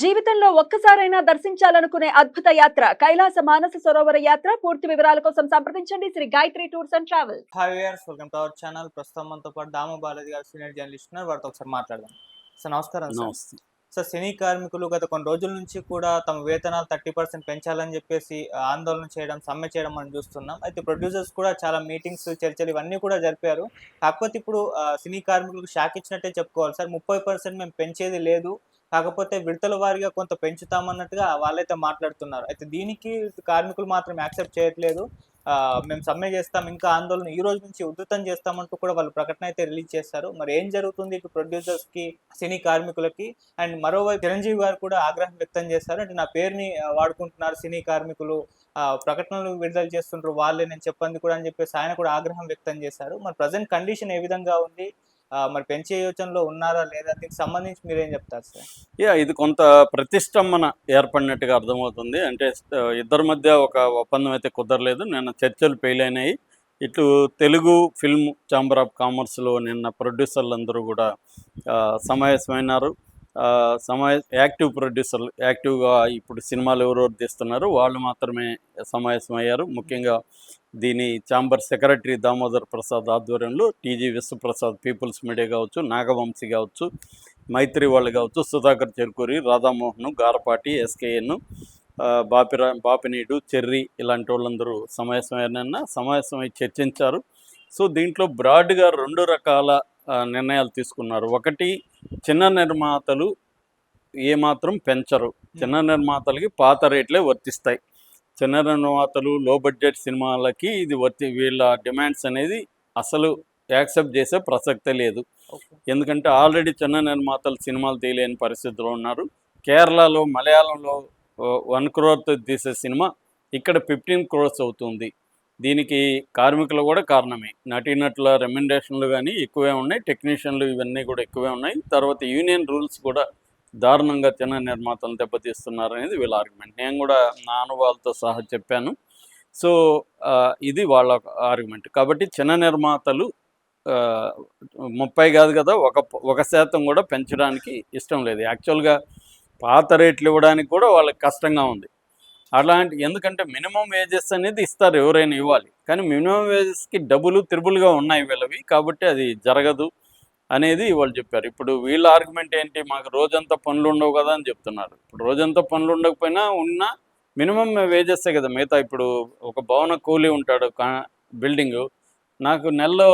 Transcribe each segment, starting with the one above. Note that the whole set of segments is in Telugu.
జీవితంలో ఒక్కసారైనా దర్శించాలనుకునే అద్భుత యాత్ర కైలాస మానస సరోవర యాత్ర. పూర్తి వివరాల కోసం సంప్రదించండి Shri Gayatri tours and travels. Hi viewers, welcome to our channel. ప్రస్తుతం మనతో పాటు దాము బాలాజీ గారు సీనియర్ జర్నలిస్ట్ ఉన్నారు. వారితో ఒకసారి మాట్లాడదాం. సార్ నమస్కారం సార్. నమస్తే. సార్, సినీ కార్మికులు గత కొన్ని రోజుల నుంచి కూడా తమ వేతనాలు 30% పెంచాలని చెప్పేసి ఆందోళన చేయడం, సమ్మె చేయడం మనం చూస్తున్నాం. అయితే ప్రొడ్యూసర్స్ కూడా చాలా మీటింగ్స్, చర్చలు ఇవన్నీ కూడా జరిపారు. కాకపోతే ఇప్పుడు సినీ కార్మికులకు షాక్ ఇచ్చినట్టే చెప్పుకోవాలి సార్. 30% మేము పెంచేది లేదు, కాకపోతే విడతల వారీగా కొంత పెంచుతామన్నట్టుగా వాళ్ళైతే మాట్లాడుతున్నారు. అయితే దీనికి కార్మికులు మాత్రం యాక్సెప్ట్ చేయట్లేదు. మేము సమ్మె చేస్తాం, ఇంకా ఆందోళన ఈ రోజు నుంచి ఉధృతం చేస్తామంటూ కూడా వాళ్ళు ప్రకటన అయితే రిలీజ్ చేస్తారు. మరి ఏం జరుగుతుంది ఇటు ప్రొడ్యూసర్స్ కి, సినీ కార్మికులకి? అండ్ మరోవైపు చిరంజీవి గారు కూడా ఆగ్రహం వ్యక్తం చేస్తారు. అంటే నా పేరుని వాడుకుంటున్నారు సినీ కార్మికులు, ప్రకటనలు విడుదల చేస్తుంటారు వాళ్ళే, నేను చెప్పంది కూడా అని చెప్పేసి ఆయన కూడా ఆగ్రహం వ్యక్తం చేశారు. మరి ప్రజెంట్ కండిషన్ ఏ విధంగా ఉంది? మరి పెంచే యోచనలో ఉన్నారా లేదా? దీనికి సంబంధించి మీరేం చెప్తారు సార్? ఇది కొంత ప్రతిష్టంభన ఏర్పడినట్టుగా అర్థమవుతుంది. అంటే ఇద్దరి మధ్య ఒక ఒప్పందం అయితే కుదరలేదు. నిన్న చర్చలు ఫెయిల్ అయినాయి. ఇటు తెలుగు ఫిల్మ్ ఛాంబర్ ఆఫ్ కామర్స్లో నిన్న ప్రొడ్యూసర్లు అందరూ కూడా సమావేశమైనారు. యాక్టివ్ ప్రొడ్యూసర్లు, యాక్టివ్గా ఇప్పుడు సినిమాలు ఎవరెవరు తీస్తున్నారు వాళ్ళు మాత్రమే సమావేశమయ్యారు. ముఖ్యంగా దీని ఛాంబర్ సెక్రటరీ దామోదర్ ప్రసాద్ ఆధ్వర్యంలో టీజీ విశ్వప్రసాద్ పీపుల్స్ మీడియా కావచ్చు, నాగవంశీ కావచ్చు, మైత్రి వాళ్ళు కావచ్చు, సుధాకర్ చెరుకూరి, రాధామోహన్, గారపాటి, ఎస్కేఎన్, బాపినీడు, చెర్రీ ఇలాంటి వాళ్ళందరూ సమావేశమై చర్చించారు. సో దీంట్లో బ్రాడ్గా 2 రకాల నిర్ణయాలు తీసుకున్నారు. ఒకటి, చిన్న నిర్మాతలు ఏమాత్రం పెంచరు, చిన్న నిర్మాతలకి పాత రేట్లే వర్తిస్తాయి. చిన్న నిర్మాతలు, లో బడ్జెట్ సినిమాలకి ఇది వీళ్ళ డిమాండ్స్ అనేది అసలు యాక్సెప్ట్ చేసే ప్రసక్తే లేదు. ఎందుకంటే ఆల్రెడీ చిన్న నిర్మాతలు సినిమాలు తీయలేని పరిస్థితిలో ఉన్నారు. కేరళలో, మలయాళంలో 1 crore తీసే సినిమా ఇక్కడ 15 crores అవుతుంది. దీనికి కార్మికులు కూడా కారణమే. నటీనటుల రెమ్యునరేషన్లు కానీ ఎక్కువే ఉన్నాయి, టెక్నీషియన్లు ఇవన్నీ కూడా ఎక్కువే ఉన్నాయి. తర్వాత యూనియన్ రూల్స్ కూడా దారుణంగా చిన్న నిర్మాతలు దెబ్బతీస్తున్నారు అనేది వీళ్ళ ఆర్గ్యుమెంట్. నేను కూడా నా అనుభవాలతో సహా చెప్పాను. సో ఇది వాళ్ళ ఆర్గ్యుమెంట్. కాబట్టి చిన్న నిర్మాతలు 30 కాదు కదా, 1% కూడా పెంచడానికి ఇష్టం లేదు. యాక్చువల్గా పాత రేట్లు ఇవ్వడానికి కూడా వాళ్ళకి కష్టంగా ఉంది. ఎందుకంటే మినిమం వేజెస్ అనేది ఇస్తారు, ఎవరైనా ఇవ్వాలి. కానీ మినిమం వేజెస్కి డబుల్, త్రిబుల్గా ఉన్నాయి వీళ్ళవి. కాబట్టి అది జరగదు అనేది వాళ్ళు చెప్పారు. ఇప్పుడు వీళ్ళ ఆర్గ్యుమెంట్ ఏంటి? మాకు రోజంతా పనులు ఉండవు కదా అని చెప్తున్నారు. ఇప్పుడు రోజంతా పనులు ఉండకపోయినా ఉన్న మినిమం వేజెస్సే కదా మిగతా. ఇప్పుడు ఒక భవన కూలీ ఉంటాడు, బిల్డింగు, నాకు నెలలో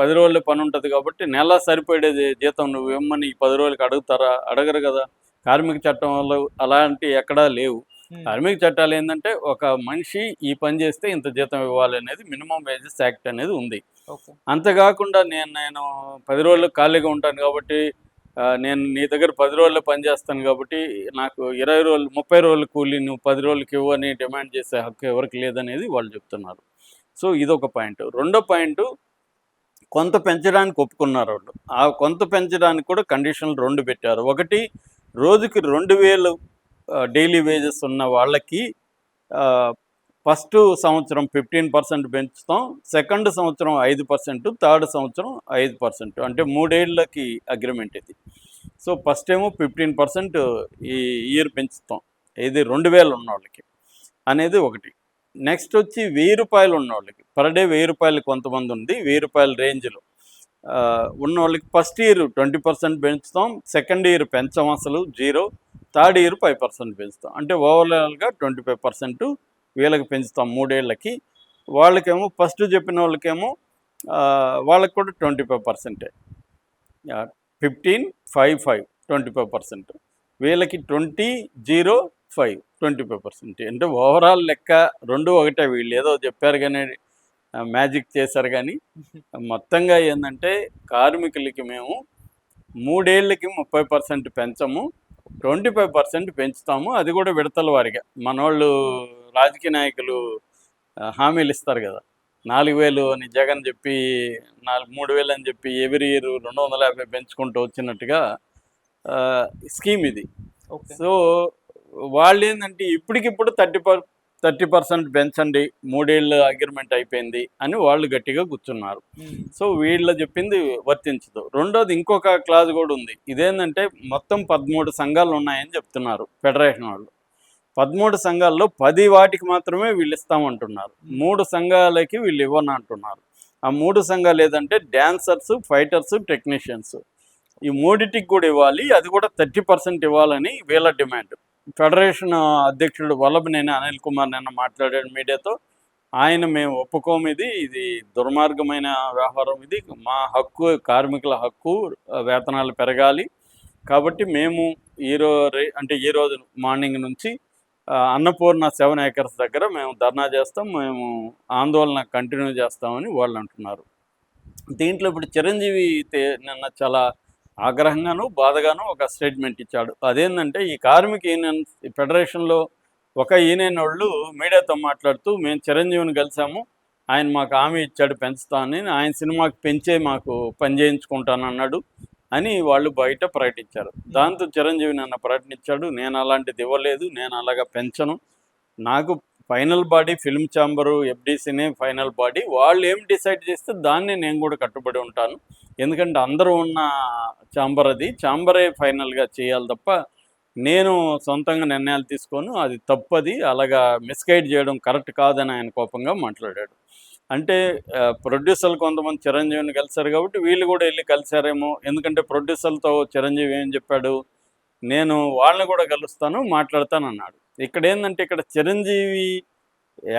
10 రోజుల పని ఉంటుంది కాబట్టి నెల సరిపడేది జీతం నువ్వు ఇవ్వమని 10 రోజులకి అడగరు కదా. కార్మిక చట్టం వల్ల అలాంటివి ఎక్కడా లేవు. కార్మిక చట్టాలు ఏంటంటే ఒక మనిషి ఈ పని చేస్తే ఇంత జీతం ఇవ్వాలి అనేది మినిమం వేజెస్ యాక్ట్ అనేది ఉంది. అంతేకాకుండా నేను 10 రోజులు ఖాళీగా ఉంటాను కాబట్టి, నేను నీ దగ్గర 10 రోజుల్లో పని చేస్తాను కాబట్టి నాకు 20 రోజులు, 30 రోజులు కూలీ నువ్వు 10 రోజులకి ఇవ్వని డిమాండ్ చేసే హక్కు ఎవరికి లేదనేది వాళ్ళు చెప్తున్నారు. సో ఇదొక పాయింట్. రెండో పాయింట్, కొంత పెంచడానికి ఒప్పుకున్నారు వాళ్ళు. ఆ కొంత పెంచడానికి కూడా కండిషన్లు 2 పెట్టారు. ఒకటి, రోజుకి 2000 డైలీ వేజెస్ ఉన్న వాళ్ళకి ఫస్ట్ సంవత్సరం 15% పెంచుతాం, సెకండ్ సంవత్సరం 5%, థర్డ్ సంవత్సరం 5%. అంటే 3 ఏళ్ళకి అగ్రిమెంట్ ఇది. సో ఫస్ట్ ఏమో 15% ఈ ఇయర్ పెంచుతాం, ఇది 2000 ఉన్న వాళ్ళకి అనేది ఒకటి. నెక్స్ట్ వచ్చి 1000 రూపాయలు ఉన్న వాళ్ళకి, పర్ డే 1000 రూపాయలు కొంతమంది ఉంది, 1000 రూపాయల రేంజ్లో ఉన్న వాళ్ళకి ఫస్ట్ ఇయర్ 20% పెంచుతాం, సెకండ్ ఇయర్ పెంచాం అసలు 0, థర్డ్ ఇయర్ 5% పెంచుతాం. అంటే ఓవరాల్గా 25% వీళ్ళకి పెంచుతాం 3 ఏళ్ళకి. వాళ్ళకేమో ఫస్ట్ చెప్పిన వాళ్ళకేమో వాళ్ళకి కూడా 25%, 15, 5, 5 25%, వీళ్ళకి 20, 0, 5 25%. అంటే ఓవరాల్ లెక్క 2 ఒకటే. వీళ్ళు ఏదో చెప్పారు కానీ మ్యాజిక్ చేశారు. కానీ మొత్తంగా ఏంటంటే కార్మికులకి మేము 3 ఏళ్ళకి 30% పెంచము, 25% పెంచుతాము, అది కూడా విడతల వారిగా. మనోళ్ళు రాజకీయ నాయకులు హామీలు ఇస్తారు కదా, 4000 అని జగన్ చెప్పి 3000 అని చెప్పి ఎవ్రీ ఇయర్ 250 పెంచుకుంటూ వచ్చినట్టుగా స్కీమ్ ఇది. సో వాళ్ళు ఏంటంటే ఇప్పటికిప్పుడు 30% పెంచండి, 3 ఏళ్ళ అగ్రిమెంట్ అయిపోయింది అని వాళ్ళు గట్టిగా కూర్చున్నారు. సో వీళ్ళు చెప్పింది వర్తించదు. రెండోది ఇంకొక క్లాజ్ కూడా ఉంది. ఇదేంటంటే మొత్తం 13 సంఘాలు ఉన్నాయని చెప్తున్నారు ఫెడరేషన్ వాళ్ళు. 13 సంఘాల్లో 10 వాటికి మాత్రమే వీళ్ళు ఇస్తామంటున్నారు. 3 సంఘాలకి వీళ్ళు ఇవ్వను అంటున్నారు. ఆ 3 సంఘాలు ఏదంటే డాన్సర్స్, ఫైటర్స్, టెక్నీషియన్స్. ఈ మూడిటికి కూడా ఇవ్వాలి, అది కూడా 30% ఇవ్వాలని వీళ్ళ డిమాండ్. ఫెడరేషన్ అధ్యక్షుడు వల్లభనేని అనిల్ కుమార్ నిన్న మాట్లాడాడు మీడియాతో. ఆయన మేము ఒప్పుకోము, ఇది దుర్మార్గమైన వ్యవహారం, ఇది మా హక్కు, కార్మికుల హక్కు, వేతనాలు పెరగాలి. కాబట్టి మేము ఈ రోజు మార్నింగ్ నుంచి అన్నపూర్ణ 7 acres దగ్గర మేము ధర్నా చేస్తాం, మేము ఆందోళన కంటిన్యూ చేస్తామని వాళ్ళు అంటున్నారు. దీంట్లో ఇప్పుడు చిరంజీవి నిన్న చాలా ఆగ్రహంగాను బాధగాను ఒక స్టేట్మెంట్ ఇచ్చాడు. అదేంటంటే ఈ కార్మిక యూనియన్ ఫెడరేషన్లో ఒక యూనియన్ వాళ్ళు మీడియాతో మాట్లాడుతూ, మేము చిరంజీవిని కలిసాము, ఆయన మాకు హామీ ఇచ్చాడు పెంచుతానని, ఆయన సినిమాకి పెంచే మాకు పని చేయించుకుంటానన్నాడు అని వాళ్ళు బయట ప్రకటించారు. దాంతో చిరంజీవి నిన్న ప్రకటించాడు, నేను అలాంటిది ఇవ్వలేదు, నేను అలాగా పెంచను, నాకు ఫైనల్ బాడీ ఫిల్మ్ ఛాంబరు, ఎఫ్డీసీనే ఫైనల్ బాడీ, వాళ్ళు ఏం డిసైడ్ చేస్తే దాన్ని నేను కూడా కట్టుబడి ఉంటాను. ఎందుకంటే అందరూ ఉన్న ఛాంబర్, అది ఛాంబరే ఫైనల్గా చేయాలి తప్ప నేను సొంతంగా నిర్ణయాలు తీసుకోను, అది తప్పది, అలాగా మిస్గైడ్ చేయడం కరెక్ట్ కాదని ఆయన కోపంగా మాట్లాడాడు. అంటే ప్రొడ్యూసర్లు కొంతమంది చిరంజీవిని కలిశారు కాబట్టి వీళ్ళు కూడా వెళ్ళి కలిశారేమో. ఎందుకంటే ప్రొడ్యూసర్లతో చిరంజీవి ఏం చెప్పాడు, నేను వాళ్ళని కూడా కలుస్తాను, మాట్లాడతాను అన్నాడు. ఇక్కడ ఏంటంటే ఇక్కడ చిరంజీవి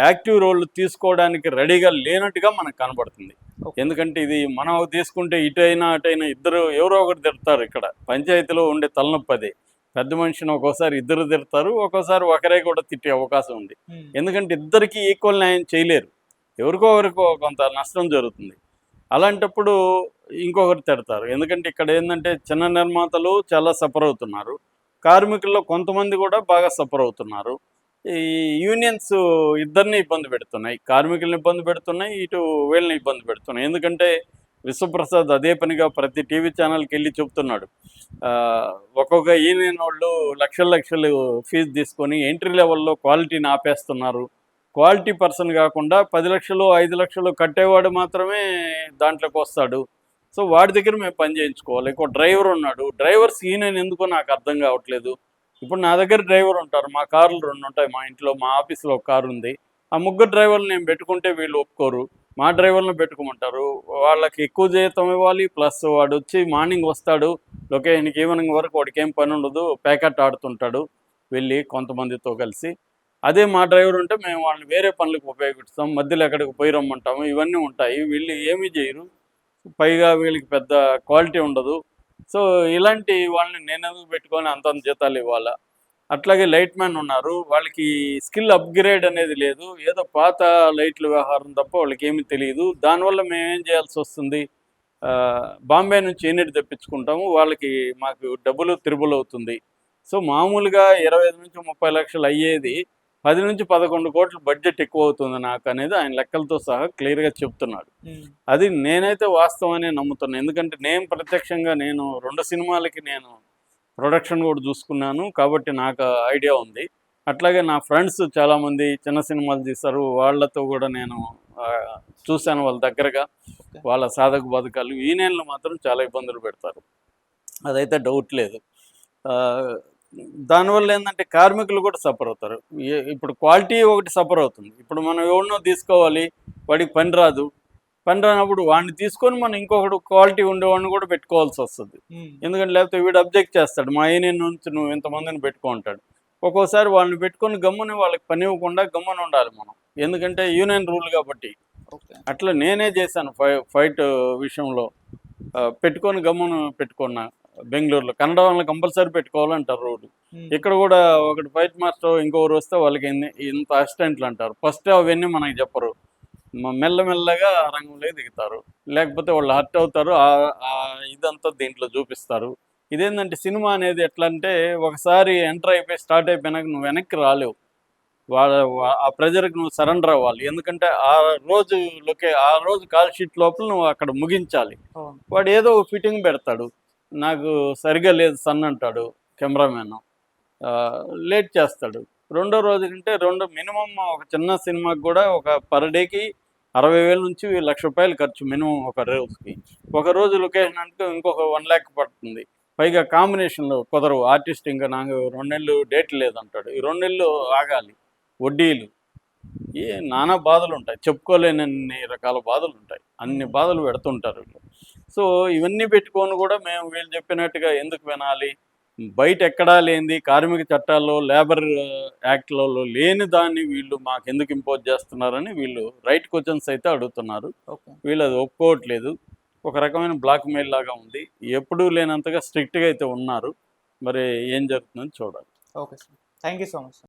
యాక్టివ్ రోల్ తీసుకోవడానికి రెడీగా లేనట్టుగా మనకు కనబడుతుంది. ఎందుకంటే ఇది మనం తీసుకుంటే ఇటైనా అటైనా ఇద్దరు ఎవరో ఒకరు తిడతారు. ఇక్కడ పంచాయతీలో ఉండే తలనొప్పి అదే. పెద్ద మనిషిని ఒక్కోసారి ఇద్దరు తిడతారు, ఒక్కోసారి ఒకరే కూడా తిట్టే అవకాశం ఉంది. ఎందుకంటే ఇద్దరికి ఈక్వల్ న్యాయం చేయలేరు, ఎవరికో ఒకరికో కొంత నష్టం జరుగుతుంది. అలాంటప్పుడు ఇంకొకరు తిడతారు. ఎందుకంటే ఇక్కడ ఏంటంటే చిన్న నిర్మాతలు చాలా సఫర్ అవుతున్నారు, కార్మికుల్లో కొంతమంది కూడా బాగా సఫర్ అవుతున్నారు. ఈ యూనియన్స్ ఇద్దరిని ఇబ్బంది పెడుతున్నాయి, కార్మికులను ఇబ్బంది పెడుతున్నాయి, ఇటు వీళ్ళని ఇబ్బంది పెడుతున్నాయి. ఎందుకంటే విశ్వప్రసాద్ అదే పనిగా ప్రతి టీవీ ఛానల్కి వెళ్ళి చెప్తున్నాడు, ఒక్కొక్క యూనియన్ వాళ్ళు లక్షలు ఫీజు తీసుకొని ఎంట్రీ లెవెల్లో క్వాలిటీని ఆపేస్తున్నారు. క్వాలిటీ పర్సన్ కాకుండా 10 లక్షలు 5 లక్షలు కట్టేవాడు మాత్రమే దాంట్లోకి వస్తాడు. సో వాడి దగ్గర మేము పని చేయించుకోవాలి. ఇంకో డ్రైవర్ ఉన్నాడు, డ్రైవర్స్ యూనియన్ ఎందుకో నాకు అర్థం కావట్లేదు. ఇప్పుడు నా దగ్గర డ్రైవర్ ఉంటారు, మా కార్లు 2 ఉంటాయి, మా ఇంట్లో మా ఆఫీస్లో ఒక కారు ఉంది. ఆ 3 డ్రైవర్లు నేను పెట్టుకుంటే వీళ్ళు ఒప్పుకోరు, మా డ్రైవర్లను పెట్టుకోమంటారు. వాళ్ళకి ఎక్కువ జీతం ఇవ్వాలి, ప్లస్ వాడు వచ్చి మార్నింగ్ వస్తాడు లొకేషన్కి, ఈవినింగ్ వరకు వాడికి ఏం పని ఉండదు, ప్యాకెట్ ఆడుతుంటాడు వెళ్ళి కొంతమందితో కలిసి. అదే మా డ్రైవర్ ఉంటే మేము వాళ్ళని వేరే పనులకు ఉపయోగిస్తాం, మధ్యలో ఎక్కడికి పోయి రమ్మంటాము, ఇవన్నీ ఉంటాయి. వీళ్ళు ఏమీ చేయరు, పైగా వీళ్ళకి పెద్ద క్వాలిటీ ఉండదు. సో ఇలాంటి వాళ్ళని నేను ఎందుకు పెట్టుకొని అంతంత జీతాలు ఇవ్వాలా? అట్లాగే లైట్ మ్యాన్ ఉన్నారు, వాళ్ళకి స్కిల్ అప్గ్రేడ్ అనేది లేదు, ఏదో పాత లైట్ల వ్యవహారం తప్ప వాళ్ళకి ఏమీ తెలియదు. దానివల్ల మేము ఏం చేయాల్సి వస్తుంది, బాంబే నుంచి యూనిట్ తెప్పించుకుంటాము, వాళ్ళకి మాకు డబ్బులు త్రిబుల్ అవుతుంది. సో మామూలుగా 25 నుంచి 30 లక్షలు అయ్యేది 10 నుంచి 11 కోట్ల బడ్జెట్ ఎక్కువ అవుతుంది నాకు అనేది ఆయన లెక్కలతో సహా క్లియర్గా చెప్తున్నాడు. అది నేనైతే వాస్తవాన్ని నమ్ముతున్నాను. ఎందుకంటే నేను ప్రత్యక్షంగా 2 సినిమాలకి నేను ప్రొడక్షన్ కూడా చూసుకున్నాను కాబట్టి నాకు ఐడియా ఉంది. అట్లాగే నా ఫ్రెండ్స్ చాలామంది చిన్న సినిమాలు తీస్తారు, వాళ్ళతో కూడా నేను చూశాను, వాళ్ళ దగ్గరగా వాళ్ళ సాధక బాధకాలు. యూనియన్లు మాత్రం చాలా ఇబ్బందులు పెడతారు, అదైతే డౌట్ లేదు. దానివల్ల ఏంటంటే కార్మికులు కూడా సఫర్ అవుతారు. ఇప్పుడు క్వాలిటీ ఒకటి సఫర్ అవుతుంది. ఇప్పుడు మనం ఎవరినో తీసుకోవాలి, వాడికి పని రాదు, పని రానప్పుడు వాడిని తీసుకొని మనం ఇంకొకటి క్వాలిటీ ఉండేవాడిని కూడా పెట్టుకోవాల్సి వస్తుంది. ఎందుకంటే లేకపోతే వీడు అబ్జెక్ట్ చేస్తాడు, మా యూనియన్ నుంచి నువ్వు ఇంతమందిని పెట్టుకుంటాడు. ఒక్కోసారి వాళ్ళని పెట్టుకొని గమ్ముని వాళ్ళకి పని ఇవ్వకుండా గమ్మున ఉండాలి మనం, ఎందుకంటే యూనియన్ రూల్ కాబట్టి. అట్లా నేనే చేశాను ఫైట్ విషయంలో, పెట్టుకొని గమ్మును పెట్టుకున్నా. బెంగళూరులో కన్నడ వాళ్ళని కంపల్సరీ పెట్టుకోవాలంటారు రూల్. ఇక్కడ కూడా ఒకటి ఫైట్ మాస్టర్ ఇంకొకరు వస్తే వాళ్ళకి ఇంత అసిస్టెంట్లు అంటారు. ఫస్ట్ అవన్నీ మనకి చెప్పరు, మెల్లమెల్లగా రంగంలోకి దిగుతారు, లేకపోతే వాళ్ళు హర్ట్ అవుతారు. ఇదంతా దీంట్లో చూపిస్తారు. ఇదేంటంటే సినిమా అనేది ఎట్లా అంటే ఒకసారి ఎంటర్ అయిపోయి స్టార్ట్ అయిపోయినాక నువ్వు వెనక్కి రాలేవు, ఆ ప్రెజర్కి నువ్వు సరెండర్ అవ్వాలి. ఎందుకంటే ఆ రోజు కాల్ షీట్ లోపల నువ్వు అక్కడ ముగించాలి. వాడు ఏదో ఫిట్టింగ్ పెడతాడు, నాకు సరిగా లేదు సన్ అంటాడు కెమెరామెన్, లేట్ చేస్తాడు. రెండో రోజు కంటే మినిమం ఒక చిన్న సినిమాకి కూడా ఒక పర్ డేకి 60,000 నుంచి 1,00,000 రూపాయలు ఖర్చు మినిమం ఒక రోజుకి. ఒక రోజు లొకేషన్ అంటే ఇంకొక 1 lakh పడుతుంది. పైగా కాంబినేషన్లు కుదరవు. ఆర్టిస్ట్ ఇంకా నాకు 2 నెలలు డేట్ లేదంటాడు. ఈ 2 నెలలు ఆగాలి. వడ్డీలు నానా బాధలు ఉంటాయి. చెప్పుకోలేనన్ని రకాల బాధలు ఉంటాయి. అన్ని బాధలు పెడుతుంటారు వీళ్ళు. సో ఇవన్నీ పెట్టుకొని కూడా మేము వీళ్ళు చెప్పినట్టుగా ఎందుకు వినాలి? బయట ఎక్కడా లేనిది కార్మిక చట్టాల్లో లేబర్ యాక్ట్లలో లేని దాన్ని వీళ్ళు మాకెందుకు ఇంపోజ్ చేస్తున్నారని వీళ్ళు రైట్ క్వశ్చన్స్ అయితే అడుగుతున్నారు. ఓకే. వీళ్ళు అది ఒప్పుకోవట్లేదు. ఒక రకమైన బ్లాక్ మెయిల్ లాగా ఉంది. ఎప్పుడూ లేనంతగా స్ట్రిక్ట్గా అయితే ఉన్నారు. మరి ఏం జరుగుతుందని చూడాలి. Okay sir. Thank you so much.